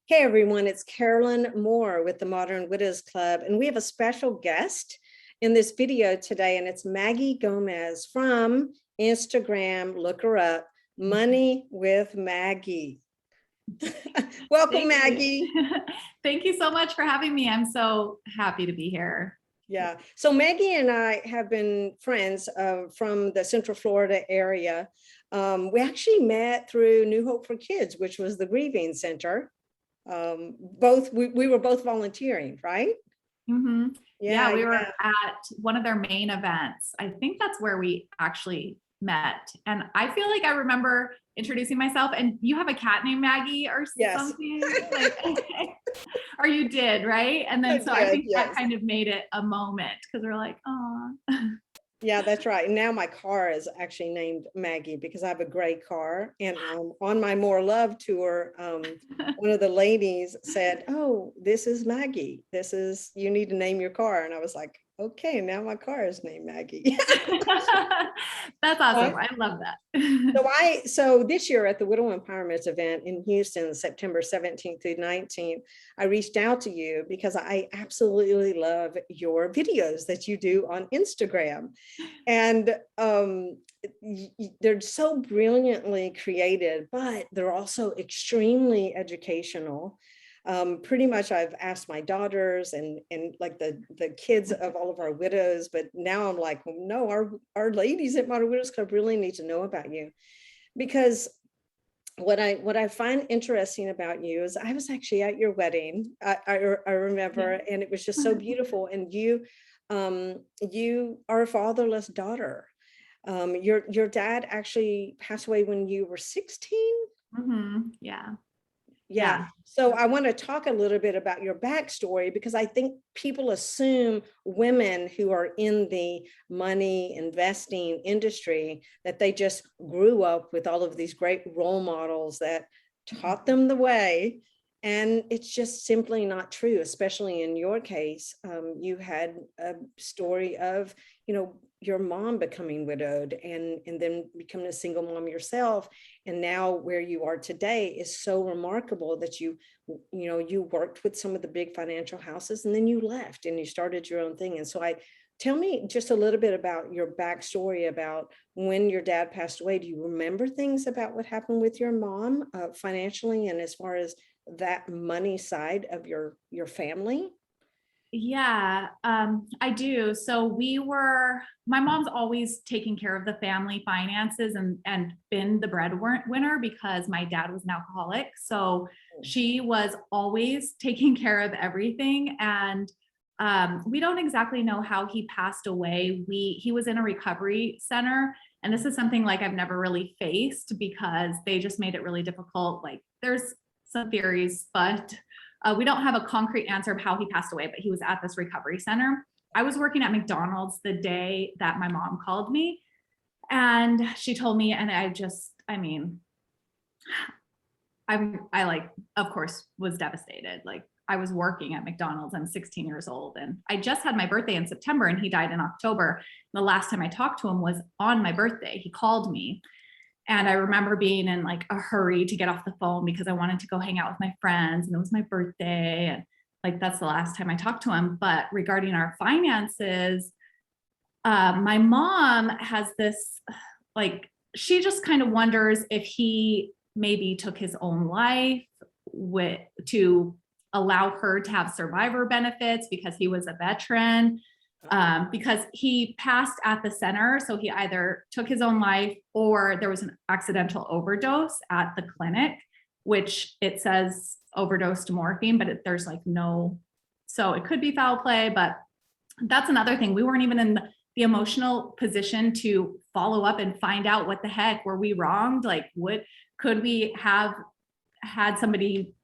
Hey everyone, it's Carolyn Moore with the Modern Widows Club, and we have a special guest in this video today, and it's Maggie Gomez from Instagram. Look her up, Money with Maggie. Welcome, Maggie. Thank you so much for having me. I'm so happy to be here. Yeah, so Maggie and I have been friends from the Central Florida area. We actually met through New Hope for Kids, which was the grieving center. We were both volunteering, right? Mm-hmm. Yeah, we were at one of their main events. I think that's where we actually met. And I feel like I remember introducing myself, and you have a cat named Maggie or something. Like, or you did, right? And then I think that kind of made it a moment because we're like, oh. Yeah, that's right. Now my car is actually named Maggie because I have a gray car. And on my More Love tour, one of the ladies said, "Oh, this is Maggie. You need to name your car." And I was like, okay, now my car is named Maggie. That's awesome. I love that. So this year at the Widow Empowerment event in Houston, September 17th through 19th, I reached out to you because I absolutely love your videos that you do on Instagram. And they're so brilliantly created, but they're also extremely educational. Pretty much I've asked my daughters and like the kids of all of our widows, but now I'm like, well, no, our ladies at Modern Widows Club really need to know about you. Because what I find interesting about you is I was actually at your wedding. I remember, and it was just so beautiful. And you are a fatherless daughter. Your dad actually passed away when you were 16. Mm-hmm. Yeah. So I want to talk a little bit about your backstory, because I think people assume women who are in the money investing industry that they just grew up with all of these great role models that taught them the way. And it's just simply not true, especially in your case. You had a story of, your mom becoming widowed and then becoming a single mom yourself. And now where you are today is so remarkable that you worked with some of the big financial houses and then you left and you started your own thing. And so tell me just a little bit about your backstory about when your dad passed away. Do you remember things about what happened with your mom financially and as far as that money side of your family? Yeah, I do. So my mom's always taken care of the family finances and been the breadwinner because my dad was an alcoholic. So she was always taking care of everything. And we don't exactly know how he passed away. He was in a recovery center. And this is something like I've never really faced because they just made it really difficult. Like there's some theories, but we don't have a concrete answer of how he passed away, but he was at this recovery center. I was working at McDonald's the day that my mom called me and she told me, and I of course was devastated. Like I was working at McDonald's, I'm 16 years old and I just had my birthday in September and he died in October. The last time I talked to him was on my birthday. He called me. And I remember being in like a hurry to get off the phone because I wanted to go hang out with my friends and it was my birthday. And like, that's the last time I talked to him. But regarding our finances, my mom has this, like, she just kind of wonders if he maybe took his own life to allow her to have survivor benefits because he was a veteran. Because he passed at the center. So he either took his own life or there was an accidental overdose at the clinic, which it says overdose to morphine, but there's like so it could be foul play, but that's another thing. We weren't even in the emotional position to follow up and find out what the heck were we wronged? Like could we have had somebody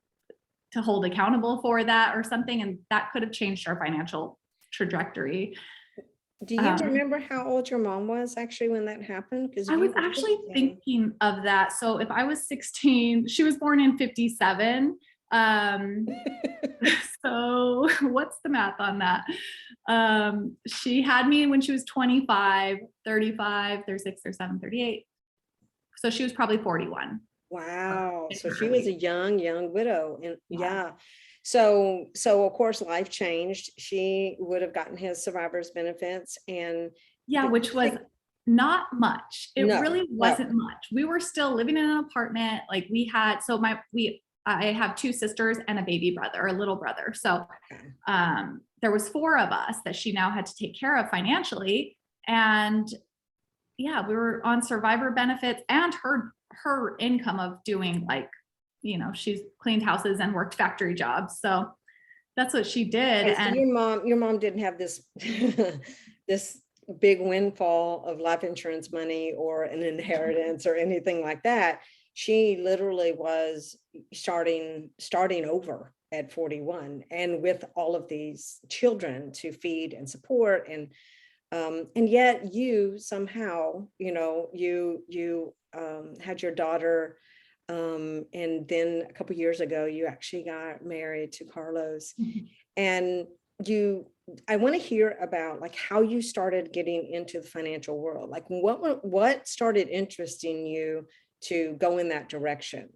to hold accountable for that or something? And that could have changed our financial trajectory. Do you remember how old your mom was actually when that happened? Because I was actually thinking of that. So if I was 16, she was born in 57. So what's the math on that? She had me when she was 25, 35, 36, 37, 38. So she was probably 41. Wow. in So her she was a early. young widow. And Yeah. yeah. So of course life changed. She would have gotten his survivor's benefits Yeah, but which was not much. It no, really no. wasn't much. We were still living in an apartment. Like we had, so I have two sisters and a baby brother, a little brother. So Okay. there was four of us that she now had to take care of financially. And yeah, we were on survivor benefits and her income of doing like, she's cleaned houses and worked factory jobs. So that's what she did. Okay, so And your mom didn't have this this big windfall of life insurance money or an inheritance or anything like that. She literally was starting over at 41 and with all of these children to feed and support and yet you somehow, you had your daughter, and then a couple years ago, you actually got married to Carlos. And you, I want to hear about like how you started getting into the financial world. Like what started interesting you to go in that direction?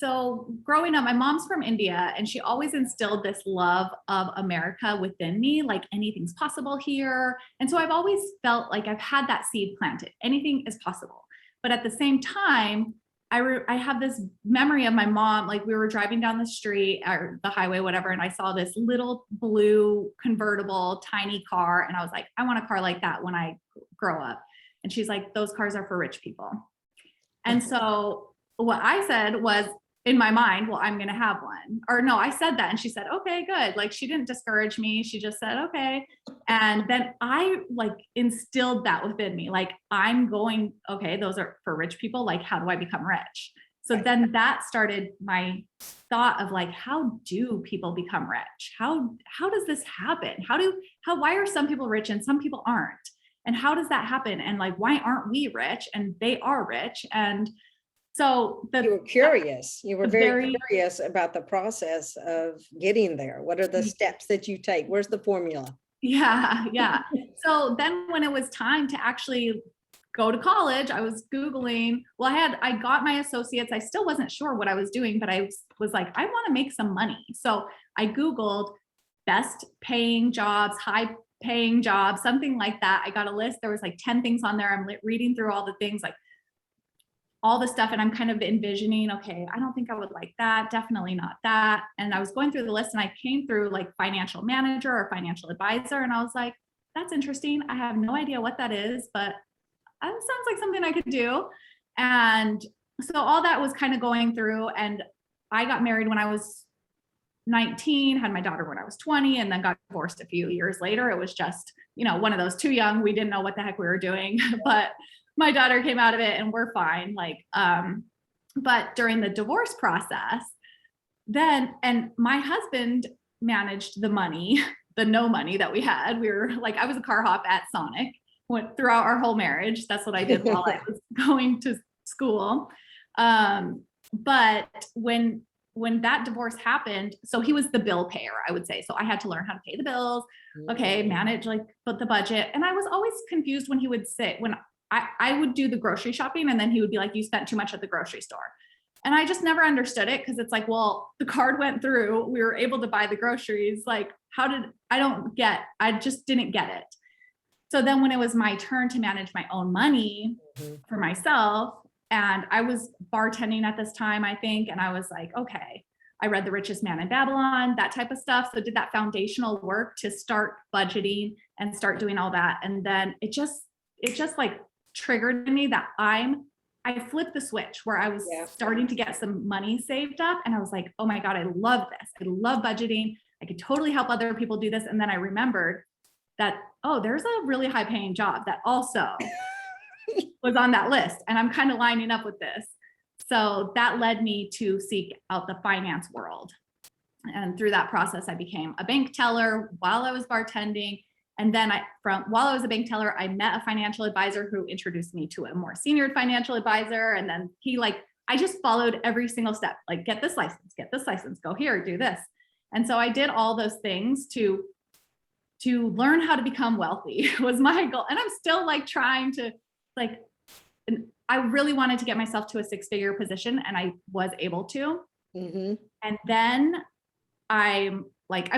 so growing up, my mom's from India and she always instilled this love of America within me, like anything's possible here. And so I've always felt like I've had that seed planted. Anything is possible. But at the same time, I have this memory of my mom, like we were driving down the street or the highway, whatever, and I saw this little blue convertible tiny car. And I was like, I want a car like that when I grow up. And she's like, those cars are for rich people. And so what I said was in my mind, well, I'm going to have one. Or no, I said that. And she said, okay, good. Like she didn't discourage me. She just said, okay. And then I like instilled that within me. Like I'm going, okay, those are for rich people. Like, how do I become rich? So then that started my thought of like, how do people become rich? How does this happen? Why are some people rich and some people aren't? And how does that happen? And like, why aren't we rich and they are rich? And so You were curious. You were the very very, curious about the process of getting there. What are the steps that you take? Where's the formula? yeah, yeah. So then when it was time to actually go to college, I was Googling, well, I got my associates. I still wasn't sure what I was doing, but I was like, I want to make some money. So I Googled best paying jobs, high paying jobs, something like that. I got a list. There was like 10 things on there. I'm reading through all the things, like all the stuff. And I'm kind of envisioning, okay, I don't think I would like that. Definitely not that. And I was going through the list and I came through like financial manager or financial advisor. And I was like, that's interesting. I have no idea what that is, but that sounds like something I could do. And so all that was kind of going through. And I got married when I was 19, had my daughter when I was 20, and then got divorced a few years later. It was just, one of those too young. We didn't know what the heck we were doing, but my daughter came out of it and we're fine. But during the divorce process, and my husband managed the money, the no money that we had. We were like, I was a car hop at Sonic, went throughout our whole marriage. That's what I did while I was going to school. But when that divorce happened, so he was the bill payer, I would say. So I had to learn how to pay the bills, okay, manage, like put the budget. And I was always confused when he would sit, when I would do the grocery shopping and then he would be like, you spent too much at the grocery store. And I just never understood it because it's like, well, the card went through, we were able to buy the groceries. Like, I just didn't get it. So then when it was my turn to manage my own money for myself, and I was bartending at this time, I think, and I was like, okay, I read The Richest Man in Babylon, that type of stuff. So did that foundational work to start budgeting and start doing all that. And then it just like triggered in me that I flipped the switch where I was starting to get some money saved up. And I was like, oh my God, I love this. I love budgeting. I could totally help other people do this. And then I remembered that, oh, there's a really high paying job that also was on that list. And I'm kind of lining up with this. So that led me to seek out the finance world. And through that process, I became a bank teller while I was bartending. And then while I was a bank teller, I met a financial advisor who introduced me to a more senior financial advisor. And then I just followed every single step, like get this license, go here, do this. And so I did all those things to learn how to become wealthy was my goal. And I'm still like trying to I really wanted to get myself to a 6-figure position, and I was able to. Mm-hmm. And then I'm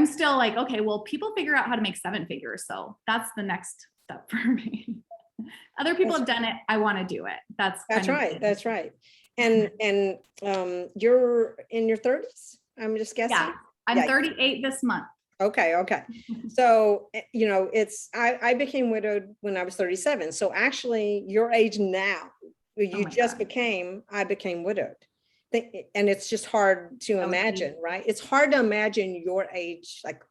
still like, okay, well, people figure out how to make 7 figures. So that's the next step for me. Other people have done it. I want to do it. That's right. That's right. And you're in your 30s, I'm just guessing? Yeah, I'm 38 this month. Okay. So, I became widowed when I was 37. So actually your age now, you just became, I became widowed. And it's just hard to imagine, right? It's hard to imagine your age like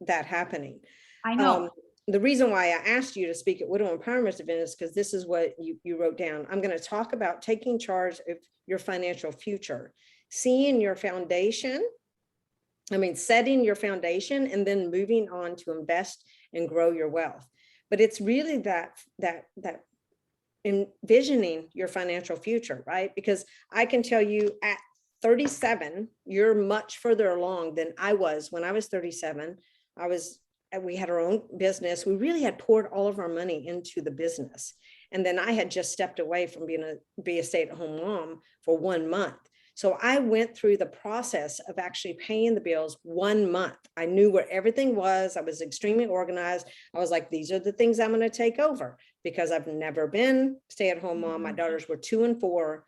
that happening. I know. The reason why I asked you to speak at Widow Empowerment event is because this is what you wrote down. I'm going to talk about taking charge of your financial future, seeing your foundation. Setting your foundation and then moving on to invest and grow your wealth. But it's really that envisioning your financial future, right? Because I can tell you at 37, you're much further along than I was when I was 37. We had our own business. We really had poured all of our money into the business. And then I had just stepped away from be a stay-at-home mom for 1 month. So I went through the process of actually paying the bills 1 month. I knew where everything was. I was extremely organized. I was like, these are the things I'm going to take over because I've never been stay-at-home mom. My daughters were 2 and 4.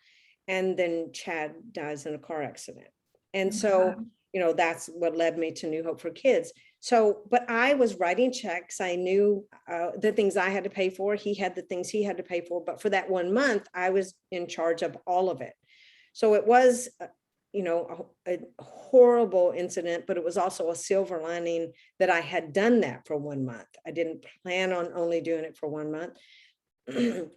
And then Chad dies in a car accident. And so, that's what led me to New Hope for Kids. So, but I was writing checks. I knew the things I had to pay for. He had the things he had to pay for. But for that 1 month, I was in charge of all of it. So it was, a horrible incident, but it was also a silver lining that I had done that for 1 month. I didn't plan on only doing it for 1 month,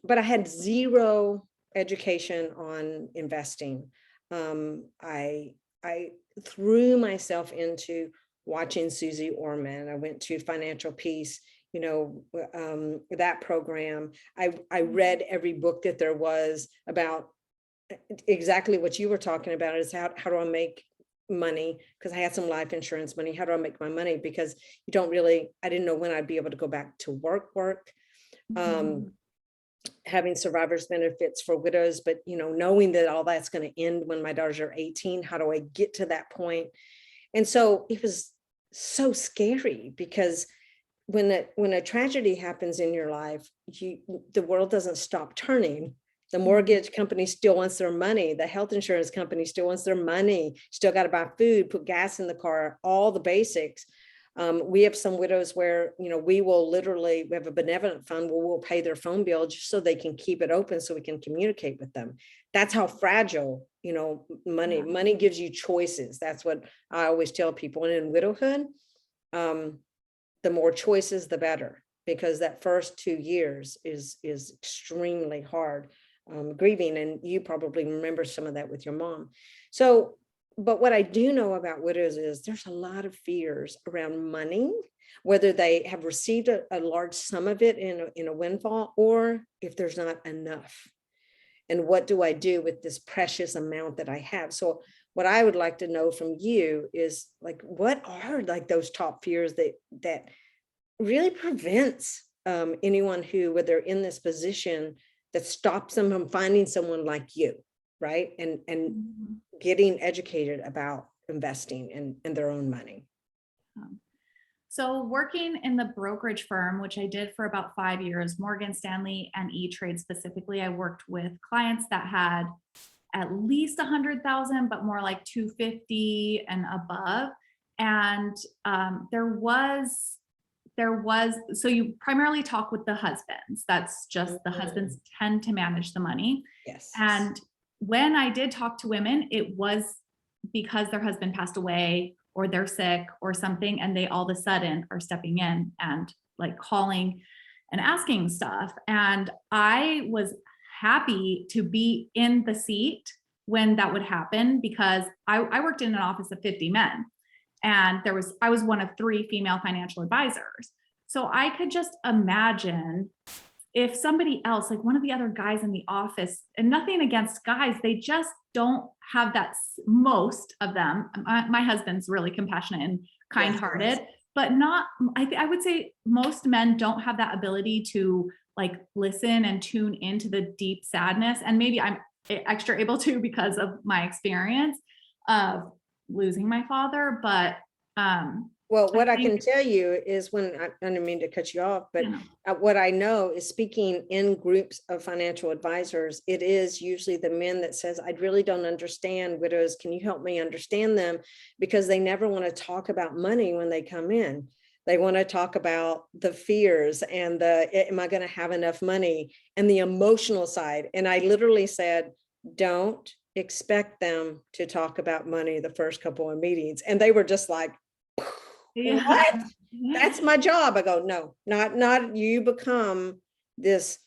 but I had zero education on investing. I threw myself into watching Susie Orman. I went to Financial Peace, that program. I read every book that there was about exactly what you were talking about, is how do I make money? Because I had some life insurance money. How do I make my money? Because I didn't know when I'd be able to go back to work. Having survivors benefits for widows, but knowing that all that's going to end when my daughters are 18, how do I get to that point? And so it was so scary because when a tragedy happens in your life, the world doesn't stop turning. The mortgage company still wants their money. The health insurance company still wants their money. Still got to buy food, put gas in the car, all the basics. We have some widows where, we have a benevolent fund where we'll pay their phone bill just so they can keep it open so we can communicate with them. That's how fragile, money gives you choices. That's what I always tell people. And in widowhood, the more choices, the better, because that first 2 years is extremely hard. Grieving, and you probably remember some of that with your mom. So, but what I do know about widows is there's a lot of fears around money, whether they have received a large sum of it in a windfall, or if there's not enough. And what do I do with this precious amount that I have? So what I would like to know from you is like, what are like those top fears that really prevents anyone who, whether they're in this position, that stops them from finding someone like you, right? And getting educated about investing in their own money. So working in the brokerage firm, which I did for about 5 years, Morgan Stanley and E-Trade specifically, I worked with clients that had at least 100,000, but more like 250 and above. And so you primarily talk with the husbands. That's just the husbands tend to manage the money. Yes. And when I did talk to women, it was because their husband passed away or they're sick or something, and they all of a sudden are stepping in and like calling and asking stuff. And I was happy to be in the seat when that would happen, because I worked in an office of 50 men. And I was one of 3 female financial advisors. So I could just imagine if somebody else, like one of the other guys in the office, and nothing against guys, they just don't have that, most of them. My husband's really compassionate and kind-hearted, but not, I would say most men don't have that ability to like listen and tune into the deep sadness. And maybe I'm extra able to because of my experience of losing my father. But Well, what I think, can tell you is I don't mean to cut you off, but you know, what I know is speaking in groups of financial advisors, it is usually the men that says, I really don't understand widows. Can you help me understand them? Because they never want to talk about money when they come in. They want to talk about the fears and am I going to have enough money, and the emotional side. And I literally said, don't expect them to talk about money the first couple of meetings. And they were just like, yeah. what? That's my job. I go, no, not you become this,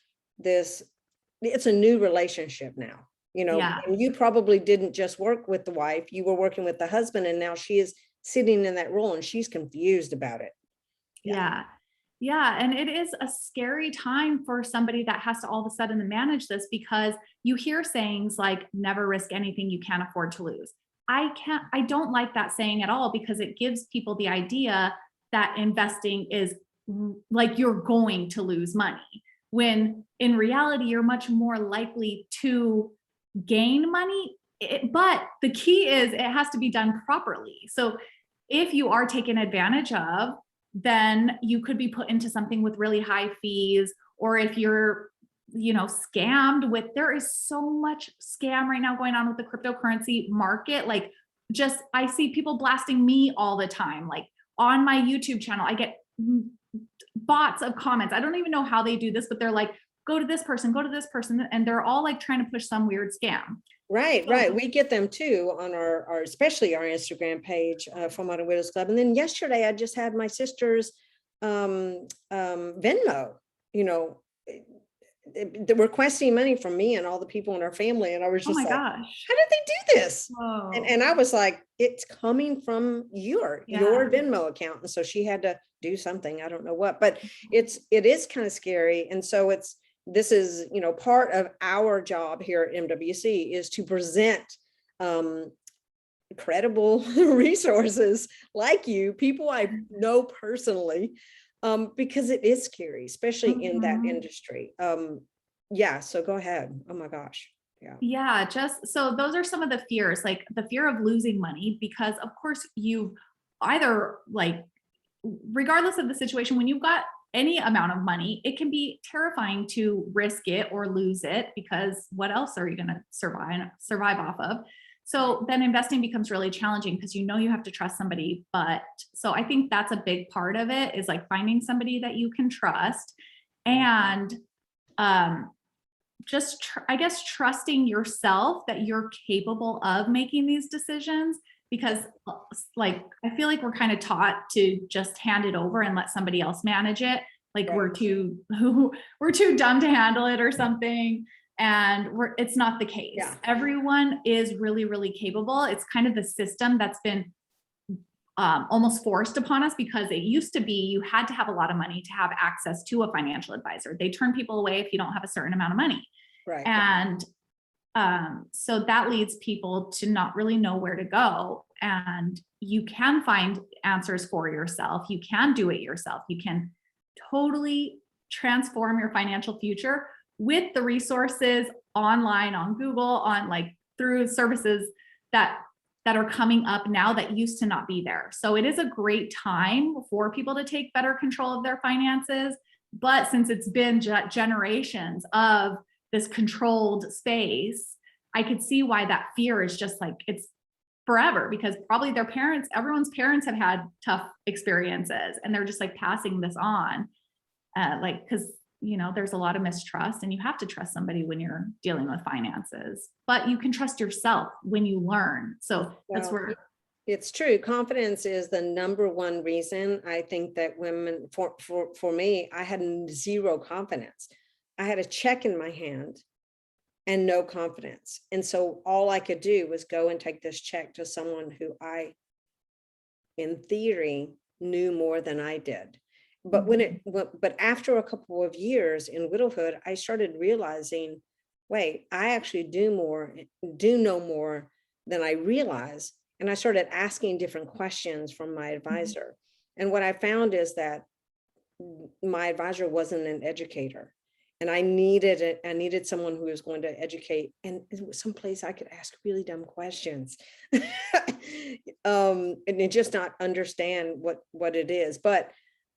it's a new relationship now, Yeah. and you probably didn't just work with the wife, you were working with the husband, and now she is sitting in that role and she's confused about it. Yeah. Yeah. And it is a scary time for somebody that has to all of a sudden manage this, because you hear sayings like, never risk anything you can't afford to lose. I don't like that saying at all, because it gives people the idea that investing is like you're going to lose money, when in reality, you're much more likely to gain money. But the key is it has to be done properly. So if you are taken advantage of, then you could be put into something with really high fees. Or if you're, scammed with, there is so much scam right now going on with the cryptocurrency market. Like, just, I see people blasting me all the time. Like on my YouTube channel, I get bots of comments. I don't even know how they do this, but they're like, go to this person, go to this person. And they're all like trying to push some weird scam. Right. We get them too on our especially our Instagram page from Modern Widows Club. And then yesterday I just had my sister's Venmo, they're requesting money from me and all the people in our family. And I was Oh just my like, gosh. how did they do this? Whoa. And I was like, it's coming from your Venmo account. And so she had to do something. I don't know what, but it is kind of scary. And so this is, part of our job here at MWC is to present credible resources like you, people I know personally, because it is scary, especially in that industry. So go ahead. Oh my gosh. Yeah, just so those are some of the fears, like the fear of losing money, because of course you either, like, regardless of the situation, when you've got any amount of money, it can be terrifying to risk it or lose it, because what else are you going to survive off of? So then investing becomes really challenging, because you have to trust somebody. But so I think that's a big part of it, is like finding somebody that you can trust, and just I guess trusting yourself that you're capable of making these decisions, because like I feel like we're kind of taught to just hand it over and let somebody else manage it, like we're too dumb to handle it or something. And it's not the case. Everyone is really, really capable. It's kind of the system that's been almost forced upon us, because it used to be you had to have a lot of money to have access to a financial advisor. They turn people away if you don't have a certain amount of money. Right. And so that leads people to not really know where to go. And you can find answers for yourself. You can do it yourself. You can totally transform your financial future with the resources online, on Google, on like through services that are coming up now that used to not be there. So it is a great time for people to take better control of their finances. But since it's been generations of this controlled space, I could see why that fear is just like, it's forever, because probably everyone's parents have had tough experiences, and they're just like passing this on. Because there's a lot of mistrust, and you have to trust somebody when you're dealing with finances, but you can trust yourself when you learn. So that's where it's true. Confidence is the number one reason I think that women, for me, I had zero confidence. I had a check in my hand and no confidence. And so all I could do was go and take this check to someone who I, in theory, knew more than I did. But but after a couple of years in widowhood, I started realizing, wait, I actually do know more than I realize. And I started asking different questions from my advisor. And what I found is that my advisor wasn't an educator. And I needed it. I needed someone who was going to educate, and it was someplace I could ask really dumb questions, and just not understand what it is. But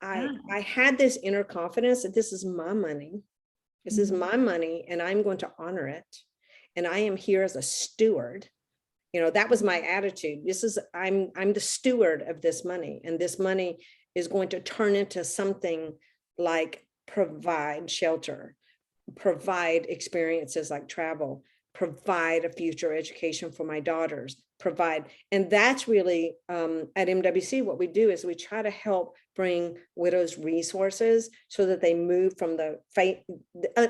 Yeah. I had this inner confidence that this is my money. This is my money, and I'm going to honor it. And I am here as a steward. That was my attitude. I'm the steward of this money, and this money is going to turn into something like provide shelter, provide experiences like travel, provide a future education for my daughters, and that's really at MWC, what we do is we try to help bring widows resources so that they move from the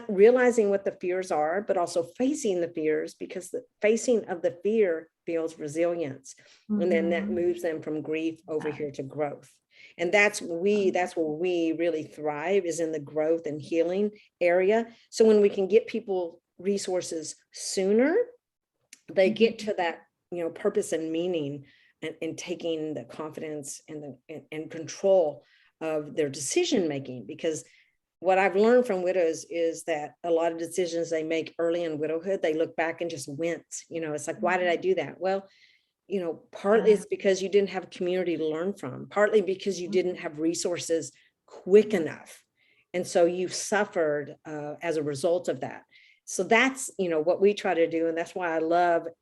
realizing what the fears are, but also facing the fears, because the facing of the fear builds resilience. And then that moves them from grief over here to growth. And that's where we really thrive, is in the growth and healing area. So when we can get people resources sooner, they get to that, purpose and meaning, and taking the confidence and control of their decision making. Because what I've learned from widows is that a lot of decisions they make early in widowhood, they look back and just wince. It's like, why did I do that? Well, partly it's because you didn't have a community to learn from, partly because you didn't have resources quick enough. And so you've suffered as a result of that. So that's, what we try to do. And that's why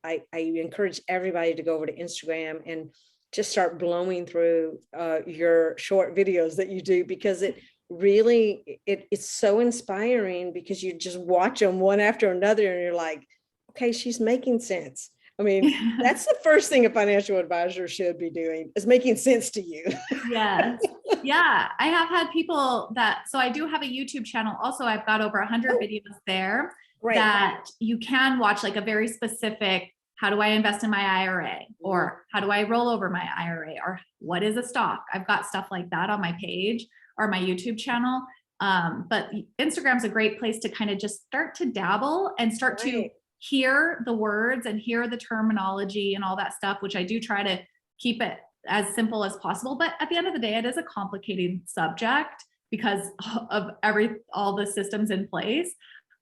I encourage everybody to go over to Instagram and just start blowing through your short videos that you do, because it really, it's so inspiring, because you just watch them one after another and you're like, okay, she's making sense. I mean, that's the first thing a financial advisor should be doing, is making sense to you. Yes. Yeah. I have had people so I do have a YouTube channel. Also, I've got over 100 videos there. Great. That you can watch, like a very specific, how do I invest in my IRA, or how do I roll over my IRA, or what is a stock? I've got stuff like that on my page or my YouTube channel. But Instagram's a great place to kind of just start to dabble and start to hear the words and hear the terminology and all that stuff, which I do try to keep it as simple as possible. But at the end of the day, it is a complicated subject because of all the systems in place.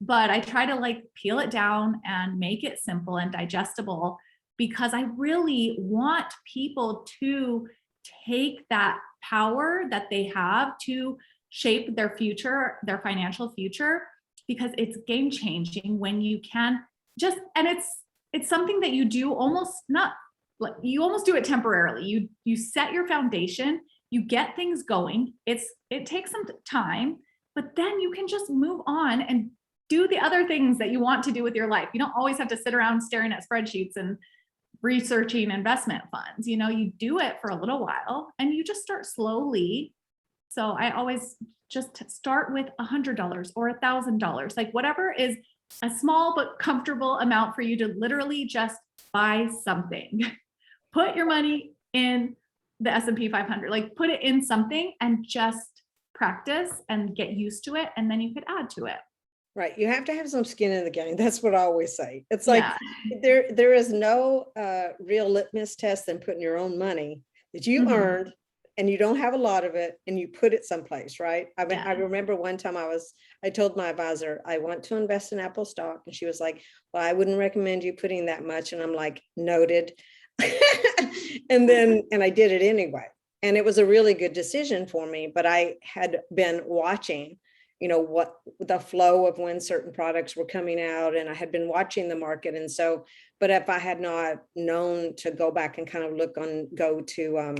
But I try to peel it down and make it simple and digestible, because I really want people to take that power that they have to shape their future, their financial future, because it's game changing when you can and it's something that you do you almost do it temporarily. You set your foundation, you get things going. It takes some time, but then you can just move on and do the other things that you want to do with your life. You don't always have to sit around staring at spreadsheets and researching investment funds. You do it for a little while and you just start slowly. So I always just start with $100 or $1,000, like whatever is a small but comfortable amount for you to literally just buy something. Put your money in the S&P 500, put it in something and just practice and get used to it. And then you could add to it. Right. You have to have some skin in the game. That's what I always say. It's like, there is no real litmus test than putting your own money that you earned, and you don't have a lot of it, and you put it someplace, right? I remember one time I told my advisor, I want to invest in Apple stock. And she was like, well, I wouldn't recommend you putting that much. And I'm like, noted. and I did it anyway. And it was a really good decision for me, but I had been watching, what the flow of when certain products were coming out, and I had been watching the market. And so, but if I had not known to go back and kind of go to,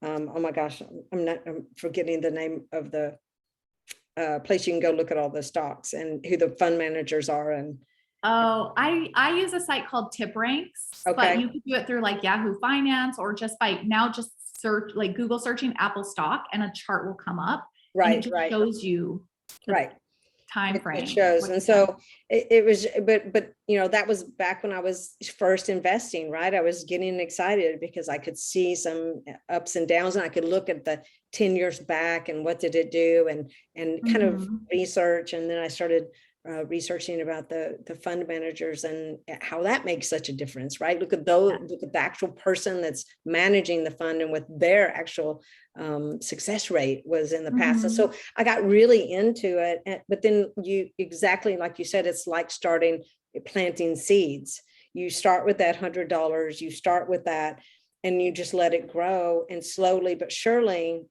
oh my gosh, I'm forgetting the name of the place you can go look at all the stocks and who the fund managers are. And I use a site called TipRanks, but you can do it through Yahoo Finance, or just search, Google searching Apple stock, and a chart will come up. Right. And it just shows you the time frame. It shows. And so it was, but that was back when I was first investing, right? I was getting excited because I could see some ups and downs, and I could look at the 10 years back and what did it do, and kind of research. And then I started researching about the fund managers and how that makes such a difference, right? Look at those, look at the actual person that's managing the fund and what their actual success rate was in the past. And so I got really into it. But then you, exactly like you said, it's like planting seeds. You start with that $100, you start with that, and you just let it grow. And slowly but surely,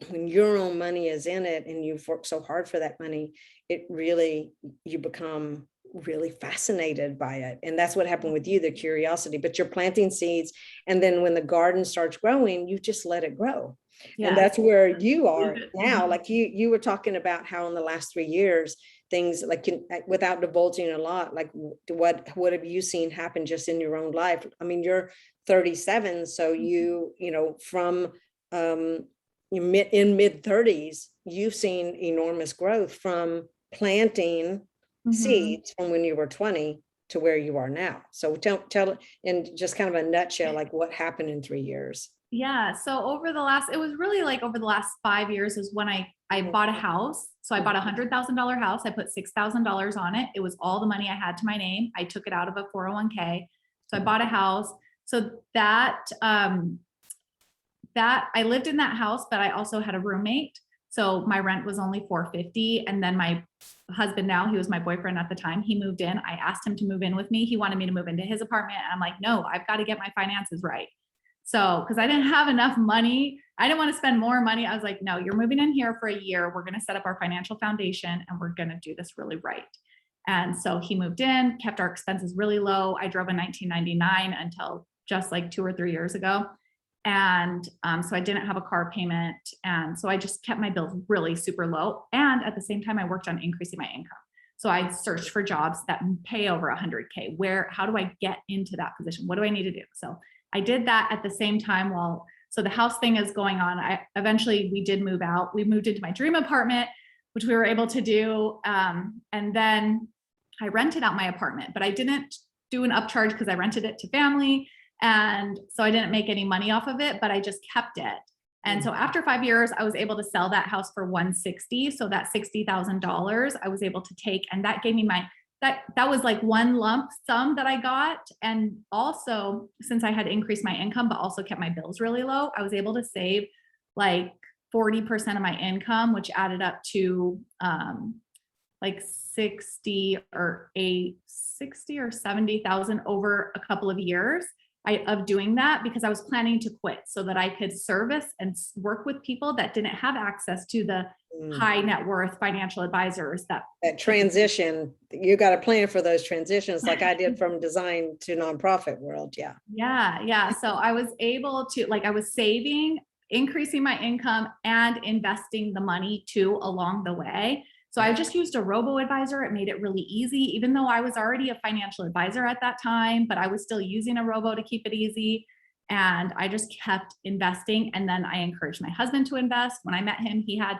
when your own money is in it and you've worked so hard for that money, it really, you become really fascinated by it. And that's what happened with you, the curiosity. But you're planting seeds. And then when the garden starts growing, you just let it grow. Yeah. And that's where you are now. Like you were talking about how in the last 3 years, things like, without divulging a lot, like what have you seen happen just in your own life? I mean, you're 37. So you know, from in mid 30s, you've seen enormous growth from planting seeds from when you were 20 to where you are now. So tell in just kind of a nutshell, like what happened in 3 years. Yeah. So it was really like over the last 5 years is when I bought a house. So I bought $100,000 house. I put $6,000 on it. It was all the money I had to my name. I took it out of a 401k. So I bought a house. So that I lived in that house, but I also had a roommate. So my rent was only $450. And then my husband, now he was my boyfriend at the time, he moved in. I asked him to move in with me. He wanted me to move into his apartment. And I'm like, no, I've got to get my finances right. So, because I didn't have enough money, I didn't want to spend more money. I was like, no, you're moving in here for a year. We're going to set up our financial foundation and we're going to do this really right. And so he moved in, kept our expenses really low. I drove a 1999 until just like 2 or 3 years ago. And so I didn't have a car payment. And so I just kept my bills really super low. And at the same time, I worked on increasing my income. So I searched for jobs that pay over 100K. How do I get into that position? What do I need to do? So I did that at the same time so the house thing is going on. Eventually we did move out. We moved into my dream apartment, which we were able to do. And then I rented out my apartment, but I didn't do an upcharge because I rented it to family. And so I didn't make any money off of it, but I just kept it. And so after 5 years, I was able to sell that house for $160. So that $60,000 I was able to take, and that gave me that was like one lump sum that I got. And also, since I had increased my income, but also kept my bills really low, I was able to save like 40% of my income, which added up to like 60 or 70,000 over a couple of years of doing that, because I was planning to quit so that I could service and work with people that didn't have access to the high net worth financial advisors. That transition, you got to plan for those transitions like I did from design to nonprofit world. Yeah. So I was able to, I was saving, increasing my income and investing the money too along the way. So I just used a robo-advisor. It made it really easy, even though I was already a financial advisor at that time, but I was still using a robo to keep it easy. And I just kept investing. And then I encouraged my husband to invest. When I met him, he had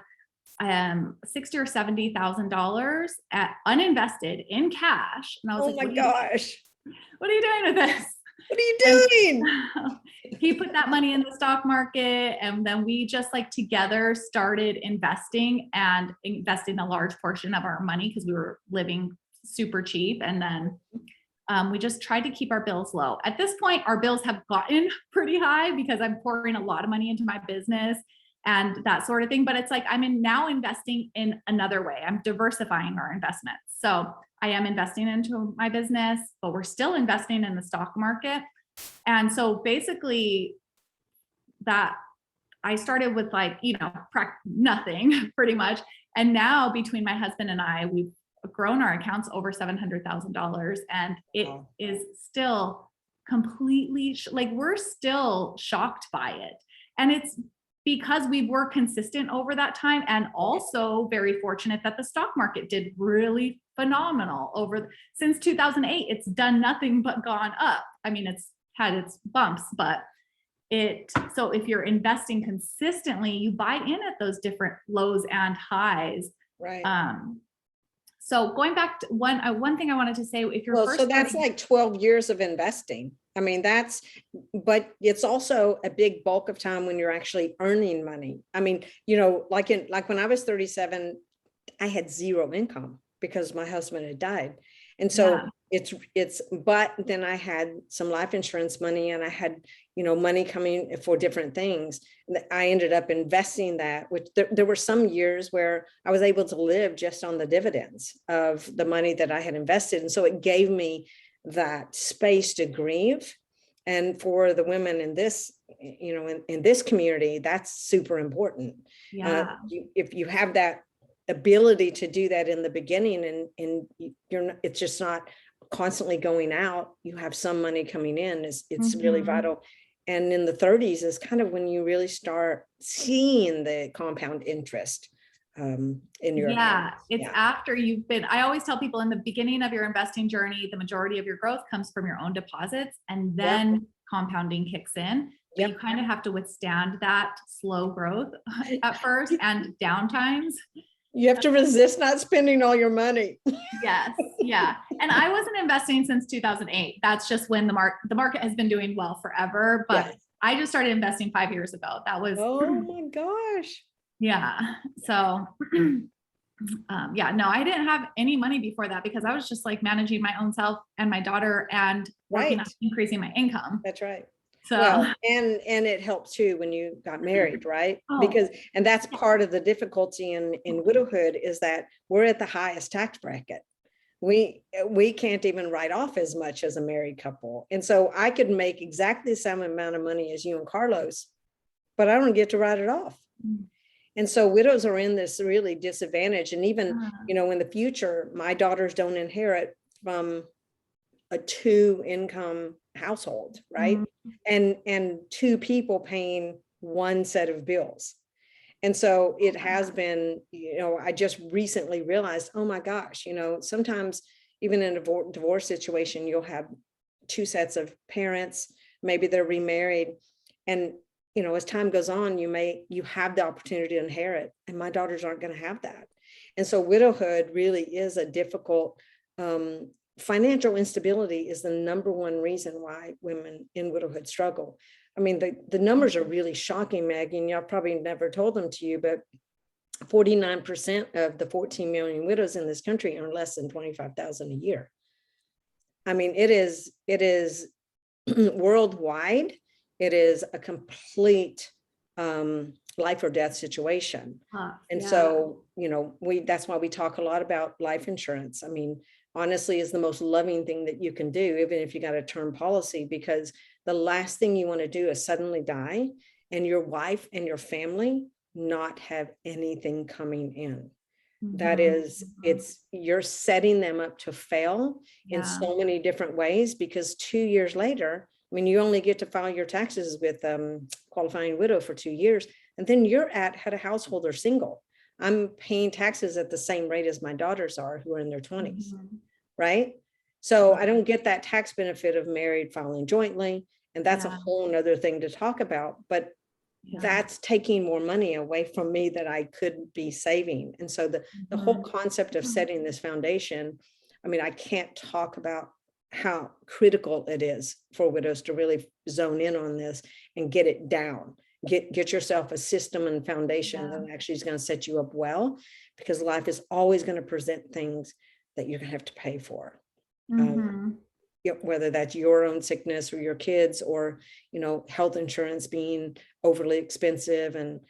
$60,000 or $70,000 uninvested in cash. And I was like, oh my gosh, what are you doing with this? What are you doing? He put that money in the stock market. And then we just together started investing a large portion of our money because we were living super cheap. And then we just tried to keep our bills low. At this point, our bills have gotten pretty high because I'm pouring a lot of money into my business and that sort of thing. But it's I'm now investing in another way. I'm diversifying our investments. So I am investing into my business, but we're still investing in the stock market. And so basically that I started with nothing pretty much. And now between my husband and I, we've grown our accounts over $700,000, and it is still completely we're still shocked by it. And it's because we were consistent over that time, and also very fortunate that the stock market did really phenomenal since 2008. It's done nothing but gone up. I mean, it's had its bumps, but so if you're investing consistently, you buy in at those different lows and highs. Right. So going back to one thing I wanted to say, if you're so that's 12 years of investing. I mean, but it's also a big bulk of time when you're actually earning money. I mean, like when I was 37, I had zero income. because my husband had died. And so Yeah. but then I had some life insurance money, and I had, money coming for different things. I ended up investing that, which there were some years where I was able to live just on the dividends of the money that I had invested. And so it gave me that space to grieve. And for the women in this, in this community, that's super important. Yeah. If you have that ability to do that in the beginning, and you're not, it's just not constantly going out, you have some money coming in, it's really vital. And in the 30s is kind of when you really start seeing the compound interest in your Yeah, accounts. it's after you've been, I always tell people in the beginning of your investing journey, the majority of your growth comes from your own deposits, and then compounding kicks in. But you kind of have to withstand that slow growth at first and downtimes. You have to resist not spending all your money. Yes. Yeah. And I wasn't investing since 2008. That's just when the market has been doing well forever. But I just started investing 5 years ago. That was, oh my gosh. Yeah. So, yeah, no, I didn't have any money before that because I was just like managing my own self and my daughter and working on increasing my income. That's right. So, well, and it helped too when you got married, right? Oh. Because, and that's part of the difficulty in widowhood, is that we're at the highest tax bracket. We can't even write off as much as a married couple. And so I could make exactly the same amount of money as you and Carlos, but I don't get to write it off. And so widows are in this really disadvantage. And even, in the future, my daughters don't inherit from a 2-income household, right? And 2 people paying one set of bills. And so it has been, I just recently realized, oh my gosh, sometimes even in a divorce situation, you'll have 2 sets of parents, maybe they're remarried. And, as time goes on, you have the opportunity to inherit, and my daughters aren't going to have that. And so widowhood really is a difficult, financial instability is the number one reason why women in widowhood struggle. I mean, the numbers are really shocking, Maggie, and y'all probably never told them to you, but 49% of the 14 million widows in this country earn less than $25,000 a year. I mean, it is worldwide. It is a complete life or death situation. And so, that's why we talk a lot about life insurance. I mean, honestly, is the most loving thing that you can do, even if you got a term policy, because the last thing you want to do is suddenly die and your wife and your family not have anything coming in. That is, you're setting them up to fail in so many different ways, because 2 years later, I mean, you only get to file your taxes with qualifying widow for 2 years, and then you're head of household or single. I'm paying taxes at the same rate as my daughters are, who are in their 20s, right? So I don't get that tax benefit of married filing jointly. And that's a whole nother thing to talk about, but that's taking more money away from me that I could be saving. And so the whole concept of setting this foundation, I mean, I can't talk about how critical it is for widows to really zone in on this and get it down. Get yourself a system and foundation that actually is going to set you up well, because life is always going to present things that you're going to have to pay for. Whether that's your own sickness or your kids, or, health insurance being overly expensive. And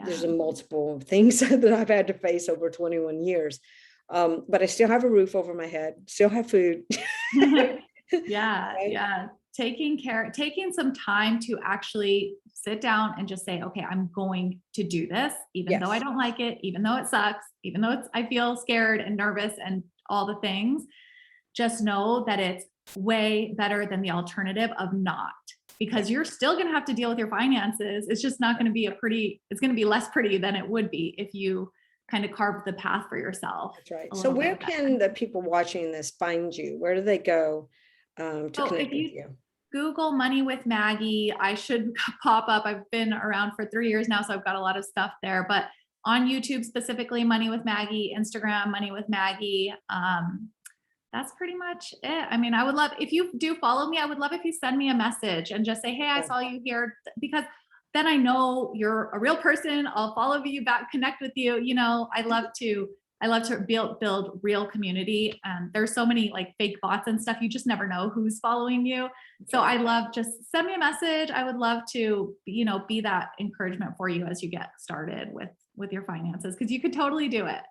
there's multiple things that I've had to face over 21 years. But I still have a roof over my head, still have food. Taking some time to actually sit down and just say, okay, I'm going to do this, even though I don't like it, even though it sucks, even though I feel scared and nervous and all the things. Just know that it's way better than the alternative of not, because you're still going to have to deal with your finances. It's just not going to be it's going to be less pretty than it would be if you kind of carve the path for yourself. That's right. So where can the people watching this find you? Where do they go to connect with you? Google Money with Maggie. I should pop up. I've been around for 3 years now, so I've got a lot of stuff there, but on YouTube specifically, Money with Maggie, Instagram, Money with Maggie. That's pretty much it. I mean, I would love, if you do follow me, I would love if you send me a message and just say, hey, I saw you here, because then I know you're a real person. I'll follow you back, connect with you. I love to I love to build real community. There's so many like fake bots and stuff. You just never know who's following you. So I love, just send me a message. I would love to, be that encouragement for you as you get started with your finances, because you could totally do it.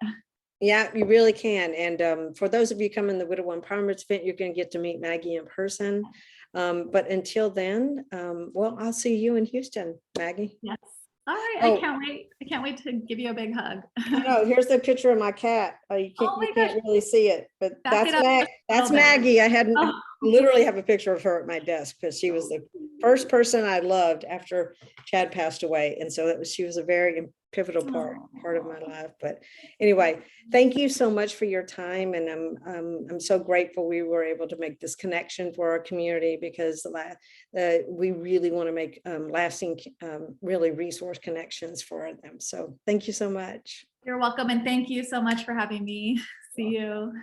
Yeah, you really can. And for those of you coming to the Widow Empowerment event, you're going to get to meet Maggie in person. But until then, well, I'll see you in Houston, Maggie. Yes. All right. Oh. I can't wait. I can't wait to give you a big hug. Oh, here's the picture of my cat. You Oh my can't really see it, but Back it up just a that's little bit. Maggie. I had Oh. literally have a picture of her at my desk because she was the first person I loved after Chad passed away. And so she was a very pivotal part of my life. But anyway, thank you so much for your time. And I'm so grateful we were able to make this connection for our community, because we really want to make lasting, really resource connections for them. So thank you so much. You're welcome. And thank you so much for having me. See you.